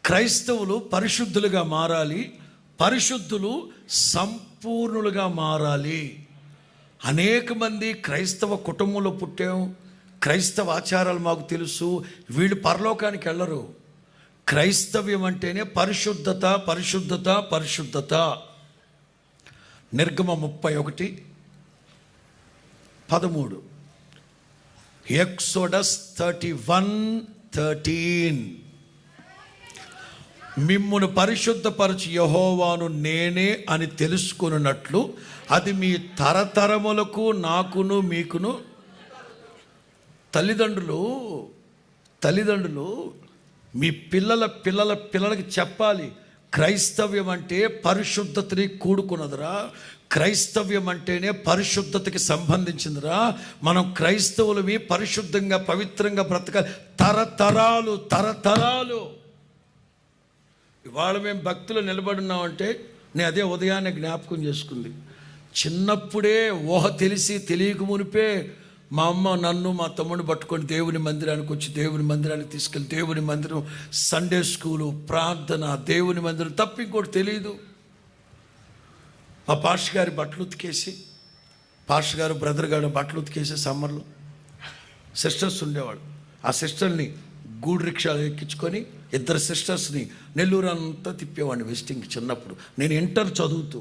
క్రైస్తవులు పరిశుద్ధులుగా మారాలి, పరిశుద్ధులు సంపూర్ణులుగా మారాలి. అనేక మంది క్రైస్తవ కుటుంబంలో పుట్టాం, క్రైస్తవ ఆచారాలు మాకు తెలుసు, వీళ్ళు పరలోకానికి వెళ్ళరు. క్రైస్తవ్యం అంటేనే పరిశుద్ధత, పరిశుద్ధత, పరిశుద్ధత. నిర్గమ 31:13, ఎక్సోడస్ 31:13, మిమ్మును పరిశుద్ధపరచు యెహోవాను నేనే అని తెలుసుకొనున్నట్లు అది మీ తరతరములకు నాకును మీకును. తల్లిదండ్రులు మీ పిల్లలకి చెప్పాలి, క్రైస్తవ్యం అంటే పరిశుద్ధతని కూడుకున్నదిరా, క్రైస్తవ్యం అంటేనే పరిశుద్ధతకి సంబంధించిందిరా, మనం క్రైస్తవులవి పరిశుద్ధంగా పవిత్రంగా బ్రతకాలి తరతరాలు. ఇవాళ మేము భక్తులు నిలబడున్నామంటే నేను అదే ఉదయాన్నే జ్ఞాపకం చేసుకుంది. చిన్నప్పుడే ఊహ తెలిసి తెలియక మునిపే మా అమ్మ నన్ను మా తమ్ముడిని పట్టుకొని దేవుని మందిరానికి వచ్చి దేవుని మందిరానికి తీసుకెళ్ళి దేవుని మందిరం, సండే స్కూలు, ప్రార్థన, దేవుని మందిరం తప్ప ఇంకోటి తెలియదు. మా పాస్టర్ గారి బట్టలు ఉతికేసి, పాస్టర్ గారు బ్రదర్ గారు బట్టలు ఉతికేసి సమ్మర్లో సిస్టర్స్ ఉండేవాడు. ఆ సిస్టర్ని గూడు రిక్షాలు ఎక్కించుకొని 2 సిస్టర్స్ని నెల్లూరు అంతా తిప్పేవాడిని విజిటింగ్కి చిన్నప్పుడు. నేను ఇంటర్ చదువుతూ